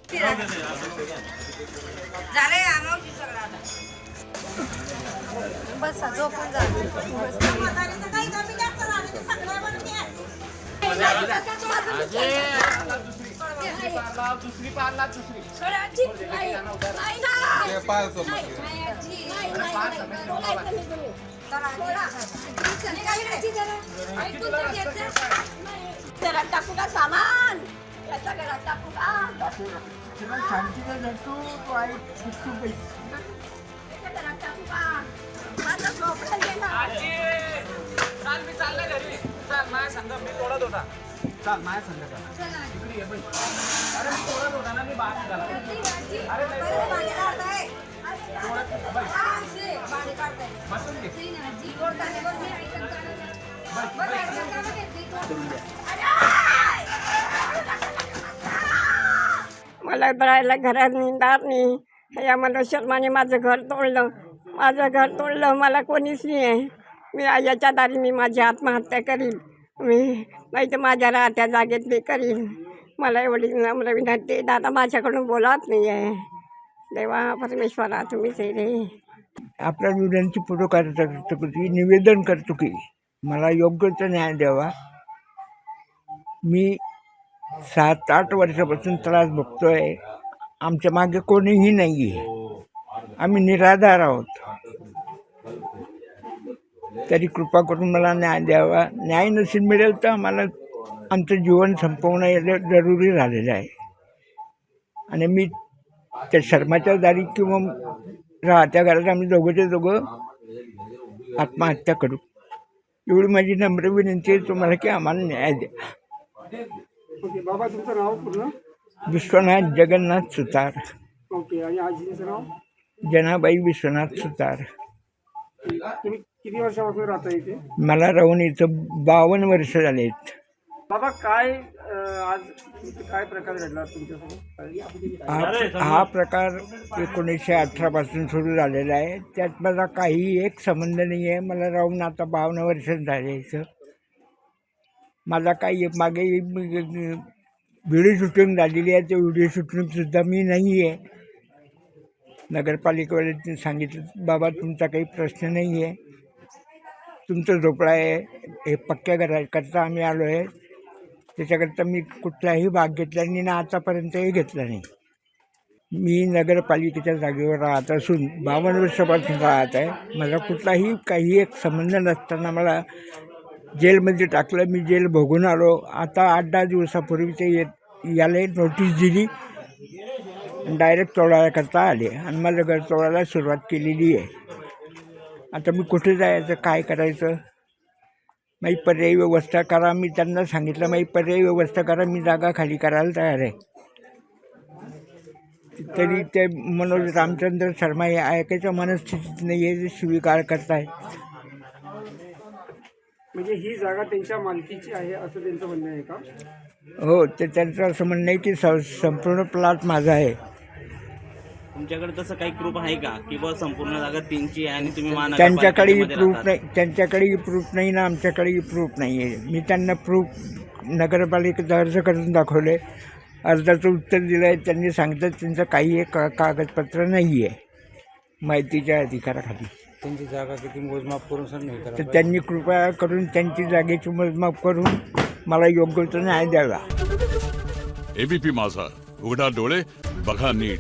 झाले आमची सगळं आता बस झोपून जा दुसरी पारला दुसरी टाकू का सामान याचा घरात टाकू का शांती तू आई घरात टाकू का माझा झोपडा चाल मी चालला घरी चाल माझ्या संग मी तोडत होता चाल माझ्या संग इकडे ये बाई अरे मी तोडत होता ना मी बाहेर झाला अरे बसून घे मला राहायला घरात निघणार नाही या मनुष्यमाने माझं घर तोडलं मला कोणीच नाही आहे मी याच्या दारी मी माझी आत्महत्या करीन मी नाही तर माझ्या राहत्या जागेत मी करीन मला एवढी नम्र विनंती दादा माझ्याकडून बोलत नाही आहे देवा परमेश्वरा तुम्हीच रे आपल्या विनंती पूर्ण करतो की निवेदन करतो की मला योग्य तो न्याय द्यावा मी 7-8 वर्षापासून त्रास बघतोय आमच्या मागे कोणीही नाही आहे आम्ही निराधार आहोत तरी कृपा करून मला न्याय द्यावा न्याय नसेल मिळेल तर आम्हाला आमचं जीवन संपवणं जरुरी झालेलं आहे आणि मी त्या शर्माच्या दारी किंवा राहत्या घरात आम्ही दोघं आत्महत्या करू एवढी माझी नम्र विनंती आहे तुम्हाला की आम्हाला न्याय द्या ओके बाबा तुमचं नाव पूर्ण विश्वनाथ जगन्नाथ सुतार ओके आणि आजीचं नाव जनाबाई विश्वनाथ सुतार तुम्ही किती वर्षापासून राहता इथे मला राहून इथं 52 वर्ष झाले आहेत बाबा काय आज काय प्रकार घडला तुमच्यासोबत हा प्रकार 1918 पासून सुरू झालेला आहे त्यात माझा काही एक संबंध नाही आहे मला राहून आता 52 वर्ष झाले इथं माझा काही मागे व्हिडिओ शूटिंग झालेली आहे ते व्हिडिओ शूटिंगसुद्धा मी नाही आहे नगरपालिकेवाल्यांनी सांगितलं बाबा तुमचा काही प्रश्न नाही आहे तुमचं झोपडा आहे हे पक्क्या घराकरता आम्ही आलो आहे त्याच्याकरता मी कुठलाही भाग घेतला नाही ना आतापर्यंतही घेतला नाही मी नगरपालिकेच्या जागेवर राहत असून 52 वर्षापासून राहत आहे मला कुठलाही काही एक संबंध नसताना मला जेलमध्ये टाकलं मी जेल भोगून आलो आता 8-10 दिवसापूर्वी ते याला नोटीस दिली डायरेक्ट तोडायकरता आले आणि मला घर तोडायला सुरुवात केलेली आहे आता मी कुठे जायचं काय करायचं माझी पर्यायी व्यवस्था करा मी त्यांना सांगितलं माझी पर्यायी व्यवस्था करा मी जागा खाली करायला तयार आहे तरी ते मनोज रामचंद्र शर्मा हे ऐकायच्या मनस्थितीत नाही आहे जे स्वीकार करताय म्हणजे ही जागा त्यांच्या मालकीची आहे असं त्यांचं म्हणणं आहे का हो ते त्यांचं असं म्हणणं आहे की संपूर्ण प्लॉट माझा आहे तुमच्याकडे तसं काही प्रूफ आहे का की बस संपूर्ण जागा त्यांची आहे आणि तुम्ही त्यांच्याकडेही प्रूफ नाही त्यांच्याकडेही प्रूफ नाही ना आमच्याकडेही प्रूफ नाही आहे मी त्यांना प्रूफ नगरपालिकेत अर्ज करून दाखवले अर्जाचं उत्तर दिलं आहे त्यांनी सांगितलं त्यांचं काही एक कागदपत्र नाही आहे माहितीच्या अधिकाराखाली त्यांची जागा किती मोजमाप करून सर नाही तर त्यांनी कृपया करून त्यांची जागेची मोजमाप करून मला योग्य तो न्याय द्यावा एबीपी माझा उघडा डोळे बघा नीट.